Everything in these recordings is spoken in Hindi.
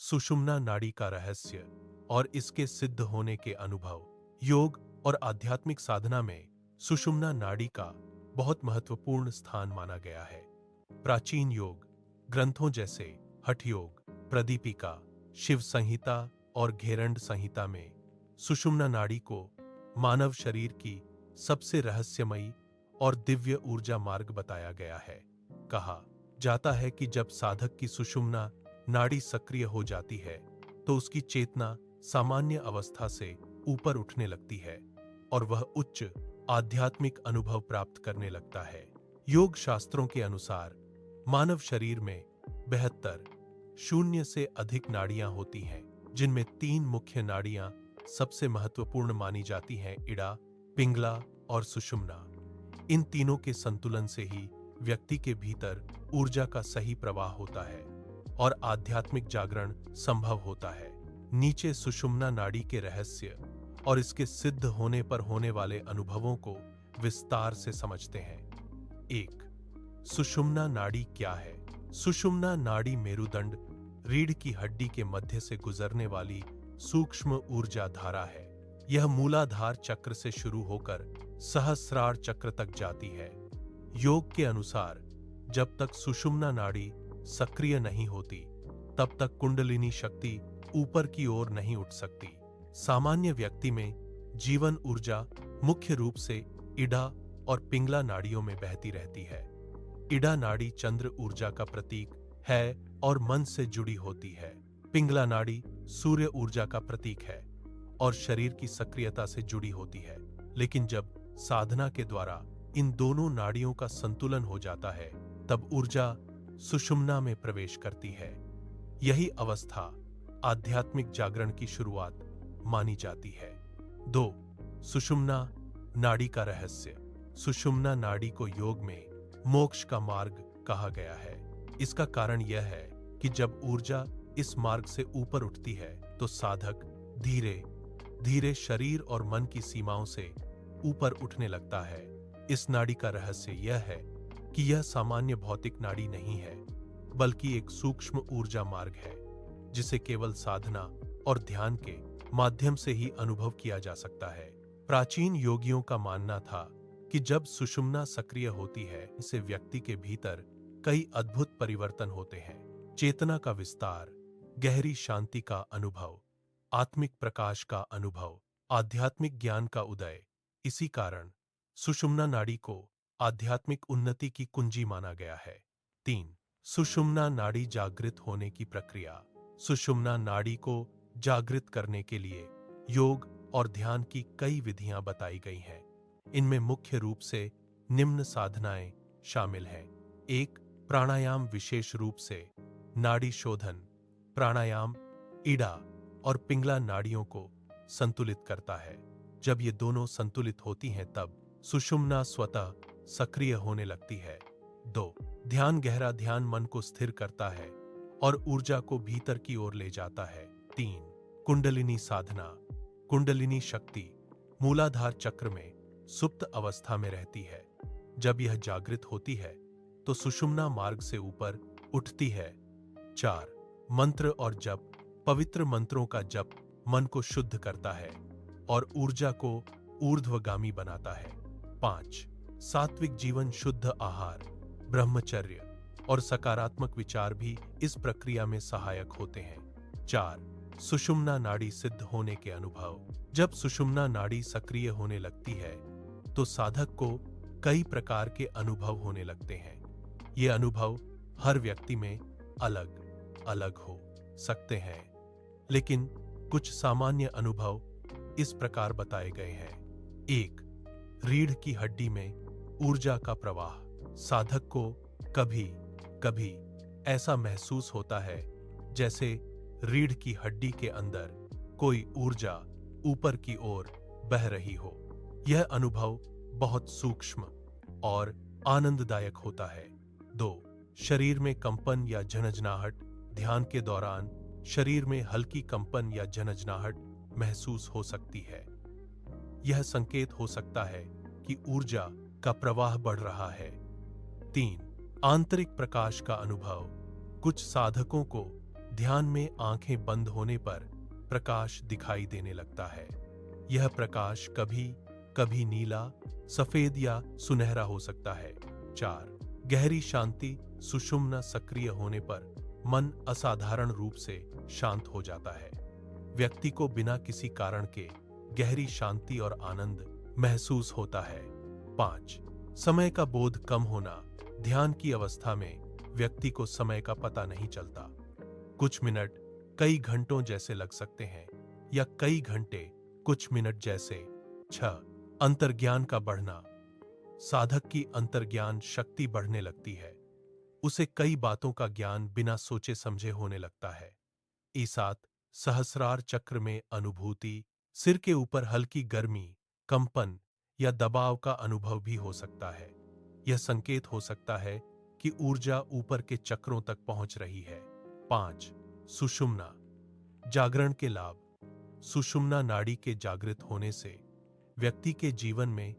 सुषुम्ना नाड़ी का रहस्य और इसके सिद्ध होने के अनुभव। योग और आध्यात्मिक साधना में सुषुम्ना नाड़ी का बहुत महत्वपूर्ण स्थान माना गया है। प्राचीन योग ग्रंथों जैसे हठ योग, प्रदीपिका, शिव संहिता और घेरंड संहिता में सुषुम्ना नाड़ी को मानव शरीर की सबसे रहस्यमयी और दिव्य ऊर्जा मार्ग बताया गया है। कहा जाता है कि जब साधक की सुषुम्ना नाड़ी सक्रिय हो जाती है तो उसकी चेतना सामान्य अवस्था से ऊपर उठने लगती है और वह उच्च आध्यात्मिक अनुभव प्राप्त करने लगता है। योग शास्त्रों के अनुसार मानव शरीर में 72 शून्य से अधिक नाड़ियां होती हैं, जिनमें 3 मुख्य नाड़ियां सबसे महत्वपूर्ण मानी जाती हैं, इड़ा, पिंगला और सुषुम्ना। इन तीनों के संतुलन से ही व्यक्ति के भीतर ऊर्जा का सही प्रवाह होता है और आध्यात्मिक जागरण संभव होता है। नीचे सुषुम्ना नाड़ी के रहस्य और इसके सिद्ध होने पर होने वाले अनुभवों को विस्तार से समझते हैं। 1. सुषुम्ना नाड़ी क्या है? सुषुम्ना नाड़ी मेरुदंड रीढ़ की हड्डी के मध्य से गुजरने वाली सूक्ष्म ऊर्जा धारा है। यह मूलाधार चक्र से शुरू होकर सहस्रार चक्र तक जाती है। योग के अनुसार जब तक सुषुम्ना नाड़ी सक्रिय नहीं होती तब तक कुंडलिनी शक्ति ऊपर की ओर नहीं उठ सकती। सामान्य व्यक्ति में जीवन ऊर्जा मुख्य रूप से इड़ा और पिंगला नाड़ियों में बहती रहती है। इड़ा नाड़ी चंद्र ऊर्जा का प्रतीक है और मन से जुड़ी होती है। पिंगला नाड़ी सूर्य ऊर्जा का प्रतीक है और शरीर की सक्रियता से जुड़ी होती है। लेकिन जब साधना के द्वारा इन दोनों नाड़ियों का संतुलन हो जाता है तब ऊर्जा सुषुम्ना में प्रवेश करती है। यही अवस्था आध्यात्मिक जागरण की शुरुआत मानी जाती है। 2. सुषुम्ना नाड़ी का रहस्य। सुषुम्ना नाड़ी को योग में मोक्ष का मार्ग कहा गया है। इसका कारण यह है कि जब ऊर्जा इस मार्ग से ऊपर उठती है तो साधक धीरे धीरे शरीर और मन की सीमाओं से ऊपर उठने लगता है। इस नाड़ी का रहस्य यह है कि यह सामान्य भौतिक नाड़ी नहीं है, बल्कि एक सूक्ष्म ऊर्जा मार्ग है जिसे केवल साधना और ध्यान के माध्यम से ही अनुभव किया जा सकता है। प्राचीन योगियों का मानना था कि जब सुषुम्ना सक्रिय होती है इससे व्यक्ति के भीतर कई अद्भुत परिवर्तन होते हैं। चेतना का विस्तार, गहरी शांति का अनुभव, आत्मिक प्रकाश का अनुभव, आध्यात्मिक ज्ञान का उदय। इसी कारण सुषुम्ना नाड़ी को आध्यात्मिक उन्नति की कुंजी माना गया है। 3. सुषुम्ना नाड़ी जागृत होने की प्रक्रिया। सुषुम्ना नाड़ी को जागृत करने के लिए योग और ध्यान की कई विधियां बताई गई हैं। इनमें मुख्य रूप से निम्न साधनाएं शामिल हैं। 1. प्राणायाम विशेष रूप से नाड़ी शोधन प्राणायाम इड़ा और पिंगला नाड़ियों को संतुलित करता है। जब ये दोनों संतुलित होती हैं तब सुषुम्ना स्वतः सक्रिय होने लगती है। 2. ध्यान गहरा ध्यान मन को स्थिर करता है और ऊर्जा को भीतर की ओर ले जाता है। 3. कुंडलिनी साधना। कुंडलिनी शक्ति मूलाधार चक्र में सुप्त अवस्था में रहती है। जब यह जागृत होती है तो सुषुम्ना मार्ग से ऊपर उठती है। 4. मंत्र और जप। पवित्र मंत्रों का जप मन को शुद्ध करता है और ऊर्जा को ऊर्ध्वगामी बनाता है। 5. सात्विक जीवन, शुद्ध आहार, ब्रह्मचर्य और सकारात्मक विचार भी इस प्रक्रिया में सहायक होते हैं। 4. सुषुम्ना नाड़ी सिद्ध होने के अनुभव। जब सुषुम्ना नाड़ी सक्रिय होने लगती है तो साधक को कई प्रकार के अनुभव होने लगते हैं। ये अनुभव हर व्यक्ति में अलग अलग हो सकते हैं, लेकिन कुछ सामान्य अनुभव इस प्रकार बताए गए हैं। 1. रीढ़ की हड्डी में ऊर्जा का प्रवाह। साधक को कभी कभी ऐसा महसूस होता है जैसे रीढ़ की हड्डी के अंदर कोई ऊर्जा ऊपर की ओर बह रही हो। यह अनुभव बहुत सूक्ष्म और आनंददायक होता है। 2. शरीर में कंपन या झनझनाहट। ध्यान के दौरान शरीर में हल्की कंपन या झनझनाहट महसूस हो सकती है। यह संकेत हो सकता है कि ऊर्जा का प्रवाह बढ़ रहा है। 3. आंतरिक प्रकाश का अनुभव। कुछ साधकों को ध्यान में आंखें बंद होने पर प्रकाश दिखाई देने लगता है। यह प्रकाश कभी कभी नीला, सफेद या सुनहरा हो सकता है। 4. गहरी शांति। सुषुम्ना सक्रिय होने पर मन असाधारण रूप से शांत हो जाता है। व्यक्ति को बिना किसी कारण के गहरी शांति और आनंद महसूस होता है। 5. समय का बोध कम होना। ध्यान की अवस्था में व्यक्ति को समय का पता नहीं चलता। कुछ मिनट कई घंटों जैसे लग सकते हैं या कई घंटे कुछ मिनट जैसे। 6. अंतर्ज्ञान का बढ़ना। साधक की अंतर्ज्ञान शक्ति बढ़ने लगती है। उसे कई बातों का ज्ञान बिना सोचे समझे होने लगता है। 7. सहस्रार चक्र में अनुभूति। सिर के ऊपर हल्की गर्मी, कंपन या दबाव का अनुभव भी हो सकता है। यह संकेत हो सकता है कि ऊर्जा ऊपर के चक्रों तक पहुंच रही है। 5. सुषुम्ना जागरण के लाभ। सुषुम्ना नाड़ी के जागृत होने से व्यक्ति के जीवन में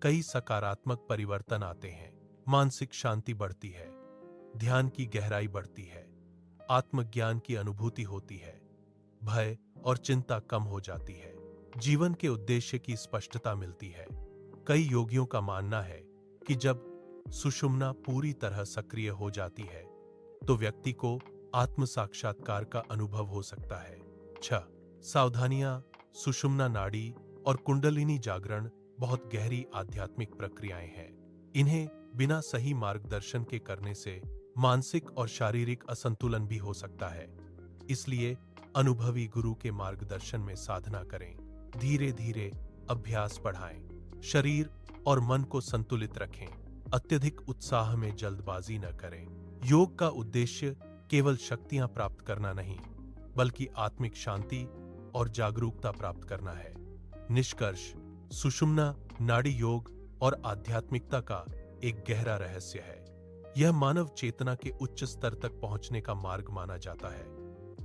कई सकारात्मक परिवर्तन आते हैं। मानसिक शांति बढ़ती है, ध्यान की गहराई बढ़ती है, आत्मज्ञान की अनुभूति होती है, भय और चिंता कम हो जाती है, जीवन के उद्देश्य की स्पष्टता मिलती है। कई योगियों का मानना है कि जब सुषुम्ना पूरी तरह सक्रिय हो जाती है तो व्यक्ति को आत्म साक्षात्कार का अनुभव हो सकता है। 6. सावधानियां। सुषुम्ना नाड़ी और कुंडलिनी जागरण बहुत गहरी आध्यात्मिक प्रक्रियाएं हैं। इन्हें बिना सही मार्गदर्शन के करने से मानसिक और शारीरिक असंतुलन भी हो सकता है। इसलिए अनुभवी गुरु के मार्गदर्शन में साधना करें। धीरे धीरे अभ्यास बढ़ाएं। शरीर और मन को संतुलित रखें। अत्यधिक उत्साह में जल्दबाजी न करें। योग का उद्देश्य केवल शक्तियां प्राप्त करना नहीं, बल्कि आत्मिक शांति और जागरूकता प्राप्त करना है। निष्कर्ष: सुषुम्ना नाड़ी योग और आध्यात्मिकता का एक गहरा रहस्य है। यह मानव चेतना के उच्च स्तर तक पहुंचने का मार्ग माना जाता है।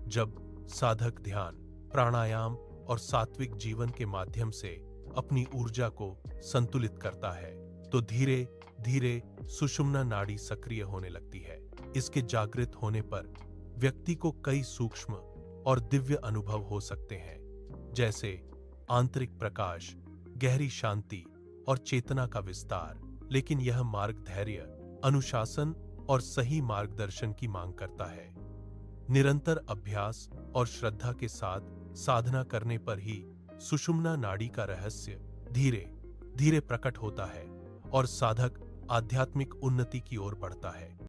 जब साधक ध्यान, प्राणायाम और सात्विक जीवन के माध्यम से अपनी ऊर्जा को संतुलित करता है तो धीरे धीरे सुषुम्ना नाड़ी सक्रिय होने लगती है। इसके जागृत होने पर व्यक्ति को कई सूक्ष्म और दिव्य अनुभव हो सकते हैं, जैसे आंतरिक प्रकाश, गहरी शांति और चेतना का विस्तार। लेकिन यह मार्ग धैर्य, अनुशासन और सही मार्गदर्शन की मांग करता है। निरंतर अभ्यास और श्रद्धा के साथ साधना करने पर ही सुषुम्ना नाड़ी का रहस्य धीरे धीरे प्रकट होता है और साधक आध्यात्मिक उन्नति की ओर बढ़ता है।